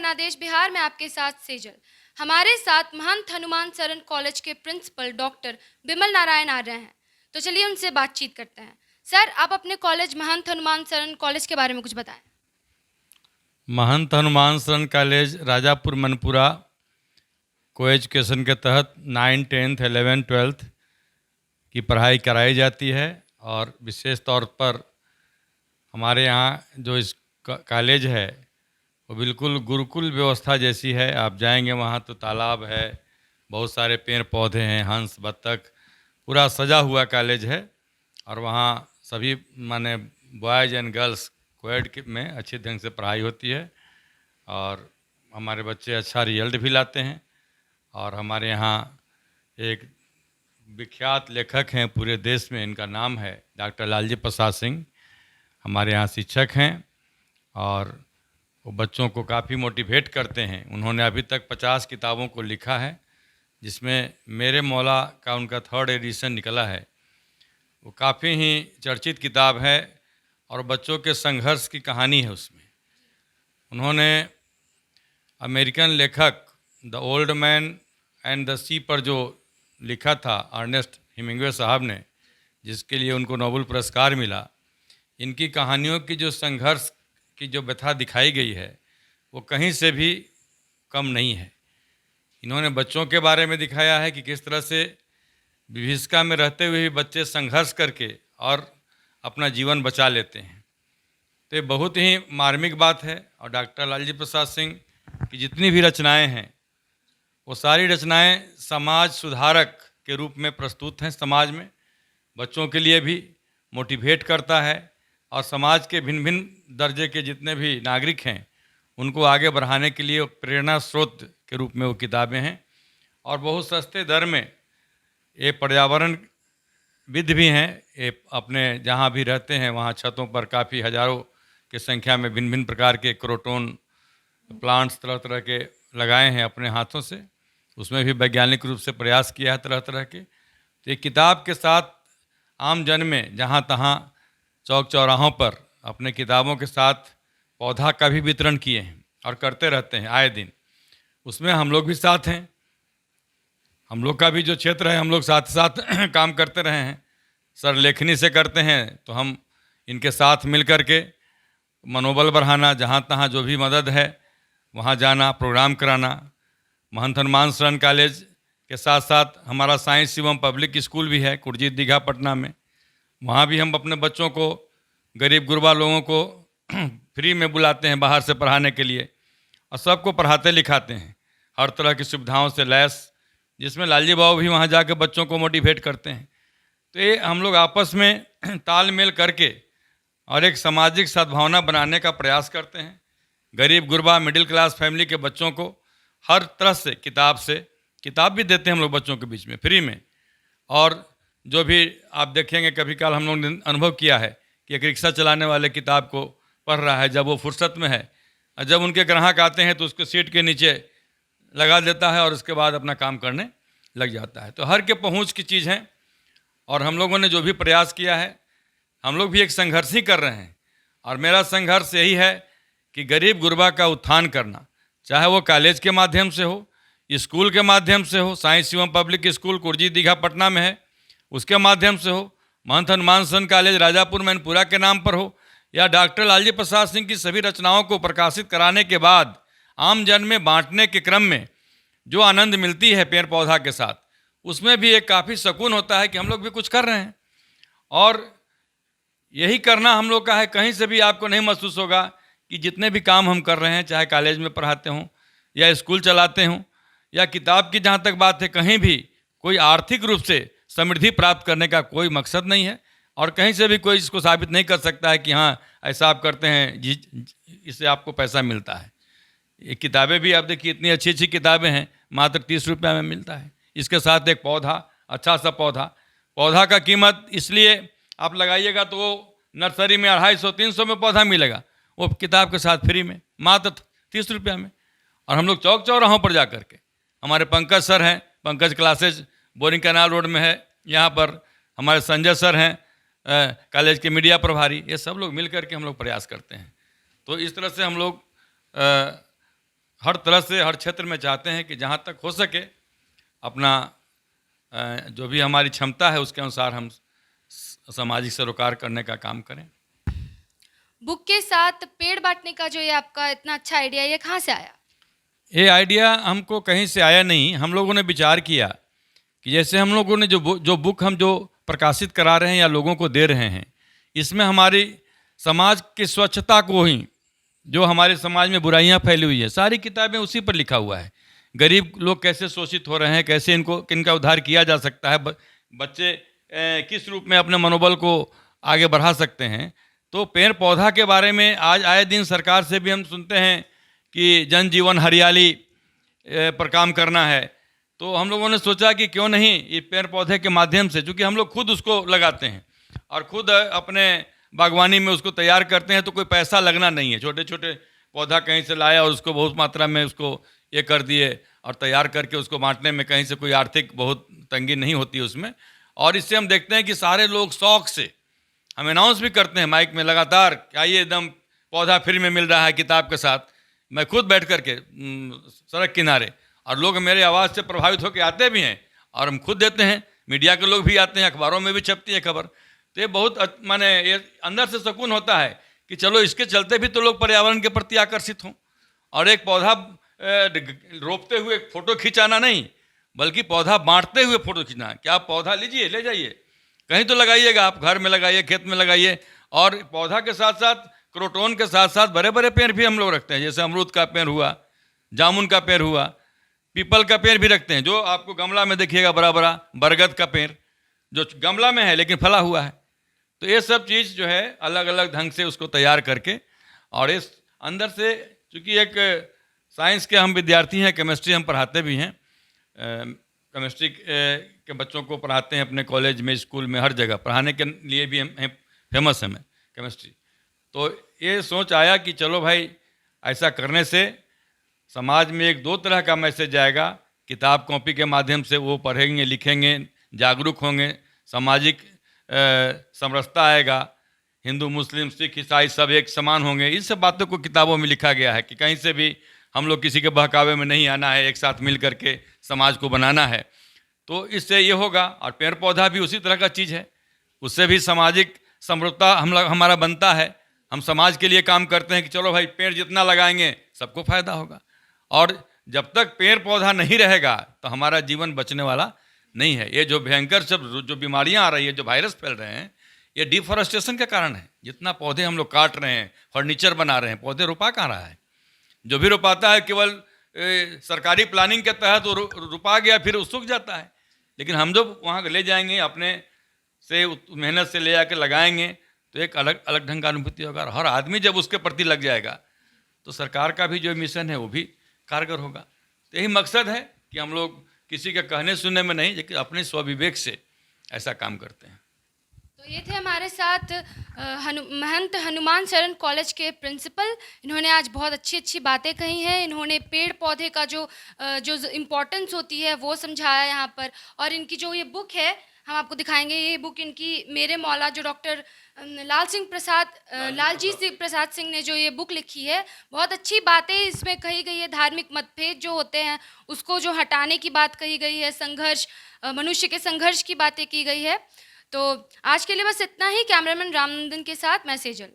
धनादेश बिहार में आपके साथ सेजल। हमारे साथ महंत हनुमान शरण कॉलेज के प्रिंसिपल डॉक्टर बिमल नारायण आर्य हैं। तो चलिए उनसे बातचीत करते हैं। सर, आप अपने कॉलेज महंत हनुमान शरण कॉलेज के बारे में कुछ बताएं। महंत हनुमान शरण कॉलेज राजापुर मनपुरा को एजुकेशन के तहत 9, 10, 11, 12 की पढ़ाई कराई जाती है। और विशेष तौर पर हमारे यहाँ जो इस कॉलेज है वो बिल्कुल गुरुकुल व्यवस्था जैसी है। आप जाएंगे वहाँ तो तालाब है, बहुत सारे पेड़ पौधे हैं, हंस बत्तख, पूरा सजा हुआ कॉलेज है। और वहाँ सभी माने बॉयज़ एंड गर्ल्स कोएड में अच्छे ढंग से पढ़ाई होती है और हमारे बच्चे अच्छा रिजल्ट भी लाते हैं। और हमारे यहाँ एक विख्यात लेखक हैं पूरे देश में, इनका नाम है डॉक्टर लालजी प्रसाद सिंह, हमारे यहाँ शिक्षक हैं और वो बच्चों को काफ़ी मोटिवेट करते हैं। उन्होंने अभी तक 50 किताबों को लिखा है, जिसमें मेरे मौला का उनका 3rd एडिशन निकला है। वो काफ़ी ही चर्चित किताब है और बच्चों के संघर्ष की कहानी है उसमें। उन्होंने अमेरिकन लेखक the old man and the sea पर जो लिखा था अर्नेस्ट हेमिंग्वे साहब ने, जिसके लिए उनको नोबेल पुरस्कार मिला, इनकी कहानियों की जो संघर्ष की जो व्यथा दिखाई गई है वो कहीं से भी कम नहीं है। इन्होंने बच्चों के बारे में दिखाया है कि किस तरह से विभीषिका में रहते हुए भी बच्चे संघर्ष करके और अपना जीवन बचा लेते हैं। तो ये बहुत ही मार्मिक बात है। और डॉक्टर लालजी प्रसाद सिंह की जितनी भी रचनाएं हैं वो सारी रचनाएं समाज सुधारक के रूप में प्रस्तुत हैं। समाज में बच्चों के लिए भी मोटिवेट करता है और समाज के भिन्न भिन्न दर्जे के जितने भी नागरिक हैं उनको आगे बढ़ाने के लिए प्रेरणा स्रोत के रूप में वो किताबें हैं। और बहुत सस्ते दर में ये पर्यावरण विद भी हैं। ये अपने जहाँ भी रहते हैं वहाँ छतों पर काफ़ी हज़ारों की संख्या में भिन्न भिन्न प्रकार के क्रोटोन प्लांट्स तरह तरह के लगाए हैं अपने हाथों से। उसमें भी वैज्ञानिक रूप से प्रयास किया है तरह तरह के। तो ये किताब के साथ आम जन में जहाँ तहाँ चौक चौराहों पर अपने किताबों के साथ पौधा का भी वितरण किए हैं और करते रहते हैं आए दिन। उसमें हम लोग भी साथ हैं। हम लोग का भी जो क्षेत्र है हम लोग साथ साथ काम करते रहे हैं। सर लेखनी से करते हैं तो हम इनके साथ मिल कर के मनोबल बढ़ाना, जहाँ तहाँ जो भी मदद है वहाँ जाना, प्रोग्राम कराना। महंत हनुमान शरण कॉलेज के साथ साथ हमारा साइंस एवं पब्लिक स्कूल भी है कुर्जी दीघा पटना में। वहाँ भी हम अपने बच्चों को, गरीब गुरबा लोगों को फ्री में बुलाते हैं बाहर से पढ़ाने के लिए और सबको पढ़ाते लिखाते हैं हर तरह की सुविधाओं से लैस, जिसमें लालजी बाबू भी वहाँ जाके बच्चों को मोटिवेट करते हैं। तो ये हम लोग आपस में तालमेल करके और एक सामाजिक सद्भावना बनाने का प्रयास करते हैं। गरीब गुरबा मिडिल क्लास फैमिली के बच्चों को हर तरह से किताब भी देते हैं हम लोग बच्चों के बीच में फ्री में। और जो भी आप देखेंगे कभी काल हम लोग ने अनुभव किया है कि एक रिक्शा चलाने वाले किताब को पढ़ रहा है, जब वो फुर्सत में है और जब उनके ग्राहक आते हैं तो उसको सीट के नीचे लगा देता है और उसके बाद अपना काम करने लग जाता है। तो हर के पहुंच की चीज़ है। और हम लोगों ने जो भी प्रयास किया है, हम लोग भी एक संघर्ष ही कर रहे हैं। और मेरा संघर्ष यही है कि गरीब गुरबा का उत्थान करना, चाहे वो कॉलेज के माध्यम से हो, स्कूल के माध्यम से हो, साइंस एवं पब्लिक स्कूल कुर्जी दीघा पटना में है उसके माध्यम से हो, महंत हनुमान शरण कॉलेज राजापुर मैनपुरा के नाम पर हो, या डॉक्टर लालजी प्रसाद सिंह की सभी रचनाओं को प्रकाशित कराने के बाद आम जन में बांटने के क्रम में जो आनंद मिलती है पेड़ पौधा के साथ, उसमें भी एक काफ़ी सुकून होता है कि हम लोग भी कुछ कर रहे हैं। और यही करना हम लोग का है। कहीं से भी आपको नहीं महसूस होगा कि जितने भी काम हम कर रहे हैं, चाहे कॉलेज में पढ़ाते हों या स्कूल चलाते हों या किताब की जहाँ तक बात है, कहीं भी कोई आर्थिक रूप से समृद्धि प्राप्त करने का कोई मकसद नहीं है। और कहीं से भी कोई इसको साबित नहीं कर सकता है कि हाँ ऐसा आप करते हैं जी इससे आपको पैसा मिलता है। ये किताबें भी आप देखिए इतनी अच्छी अच्छी किताबें हैं, मात्र 30 रुपये में मिलता है। इसके साथ एक पौधा, अच्छा सा पौधा का कीमत इसलिए आप लगाइएगा तो वो नर्सरी में 250-300 में पौधा मिलेगा, वो किताब के साथ फ्री में मात्र 30 रुपये में। और हम लोग चौक चौराहों पर जा कर के, हमारे पंकज सर हैं, Pankaj classes boring canal road में है, यहाँ पर हमारे संजय सर हैं कॉलेज के मीडिया प्रभारी, ये सब लोग मिल कर के हम लोग प्रयास करते हैं। तो इस तरह से हम लोग हर तरह से हर क्षेत्र में चाहते हैं कि जहाँ तक हो सके अपना जो भी हमारी क्षमता है उसके अनुसार हम सामाजिक सरोकार करने का काम करें। बुक के साथ पेड़ बांटने का जो ये आपका इतना अच्छा आइडिया, ये कहाँ से आया? ये आइडिया हमको कहीं से आया नहीं, हम लोगों ने विचार किया कि जैसे हम लोगों ने जो बुक हम जो प्रकाशित करा रहे हैं या लोगों को दे रहे हैं, इसमें हमारी समाज की स्वच्छता को ही, जो हमारे समाज में बुराइयां फैली हुई है, सारी किताबें उसी पर लिखा हुआ है। गरीब लोग कैसे शोषित हो रहे हैं, कैसे इनका उद्धार किया जा सकता है, बच्चे किस रूप में अपने मनोबल को आगे बढ़ा सकते हैं। तो पेड़ पौधा के बारे में आज आए दिन सरकार से भी हम सुनते हैं कि जन जीवन हरियाली पर काम करना है। तो हम लोगों ने सोचा कि क्यों नहीं ये पेड़ पौधे के माध्यम से, चूँकि हम लोग खुद उसको लगाते हैं और खुद अपने बागवानी में उसको तैयार करते हैं, तो कोई पैसा लगना नहीं है। छोटे छोटे पौधा कहीं से लाया और उसको बहुत मात्रा में उसको ये कर दिए और तैयार करके उसको बांटने में कहीं से कोई आर्थिक बहुत तंगी नहीं होती उसमें। और इससे हम देखते हैं कि सारे लोग शौक से हम अनाउंस भी करते हैं माइक में लगातार, क्या ये एकदम पौधा फ्री में मिल रहा है किताब के साथ। मैं खुद बैठ करके सड़क किनारे, और लोग मेरे आवाज़ से प्रभावित होकर आते भी हैं और हम खुद देते हैं, मीडिया के लोग भी आते हैं, अखबारों में भी छपती है खबर। तो ये बहुत माने ये अंदर से सुकून होता है कि चलो इसके चलते भी तो लोग पर्यावरण के प्रति आकर्षित हों। और एक पौधा रोपते हुए फ़ोटो खिंचाना नहीं, बल्कि पौधा बांटते हुए फ़ोटो खींचना। क्या आप पौधा लीजिए, ले जाइए, कहीं तो लगाइएगा, आप घर में लगाइए, खेत में लगाइए। और पौधा के साथ साथ क्रोटोन के साथ साथ बड़े बड़े पेड़ भी हम लोग रखते हैं, जैसे अमरूद का पेड़ हुआ, जामुन का पेड़ हुआ, पीपल का पेड़ भी रखते हैं, जो आपको गमला में देखिएगा बड़ा बड़ा, बरगद का पेड़ जो गमला में है लेकिन फला हुआ है। तो ये सब चीज़ जो है अलग अलग ढंग से उसको तैयार करके, और इस अंदर से, चूँकि एक साइंस के हम विद्यार्थी हैं, केमिस्ट्री हम पढ़ाते भी हैं, केमिस्ट्री के बच्चों को पढ़ाते हैं अपने कॉलेज में, स्कूल में, हर जगह पढ़ाने के लिए भी हम फेमस हैं, मैं केमिस्ट्री। तो ये सोच आया कि चलो भाई ऐसा करने से समाज में एक दो तरह का मैसेज जाएगा, किताब कॉपी के माध्यम से वो पढ़ेंगे, लिखेंगे, जागरूक होंगे, सामाजिक समरसता आएगा, हिंदू मुस्लिम सिख ईसाई सब एक समान होंगे। इस सब बातों को किताबों में लिखा गया है कि कहीं से भी हम लोग किसी के बहकावे में नहीं आना है, एक साथ मिल करके समाज को बनाना है। तो इससे ये होगा। और पेड़ पौधा भी उसी तरह का चीज़ है, उससे भी सामाजिक समरसता हमारा बनता है। हम समाज के लिए काम करते हैं कि चलो भाई पेड़ जितना लगाएंगे सबको फायदा होगा। और जब तक पेड़ पौधा नहीं रहेगा तो हमारा जीवन बचने वाला नहीं है। ये जो भयंकर सब जो बीमारियां आ रही है, जो वायरस फैल रहे हैं, ये डिफॉरेस्टेशन के कारण है। जितना पौधे हम लोग काट रहे हैं, फर्नीचर बना रहे हैं, पौधे रुपा कहाँ रहा है? जो भी रुपाता है केवल सरकारी प्लानिंग के तहत वो रुपा गया, फिर वो सूख जाता है। लेकिन हम जब वहाँ ले जाएंगे, अपने से मेहनत से ले जाकर लगाएंगे, तो एक अलग अलग ढंग का अनुभूति होगा। और हर आदमी जब उसके प्रति लग जाएगा तो सरकार का भी जो मिशन है वो भी कारगर होगा। तो यही मकसद है कि हम लोग किसी के कहने सुनने में नहीं, लेकिन अपने स्वविवेक से ऐसा काम करते हैं। तो ये थे हमारे साथ महंत हनुमान शरण कॉलेज के प्रिंसिपल। इन्होंने आज बहुत अच्छी अच्छी बातें कही हैं। इन्होंने पेड़ पौधे का जो इम्पोर्टेंस होती है वो समझाया यहाँ पर। और इनकी जो ये बुक है हम आपको दिखाएंगे। ये बुक इनकी मेरे मौला जो डॉक्टर लालजी सिंह प्रसाद सिंह ने जो ये बुक लिखी है, बहुत अच्छी बातें इसमें कही गई है। धार्मिक मतभेद जो होते हैं उसको जो हटाने की बात कही गई है, संघर्ष, मनुष्य के संघर्ष की बातें की गई है। तो आज के लिए बस इतना ही। कैमरामैन रामनंदन के साथ मैं सेजल।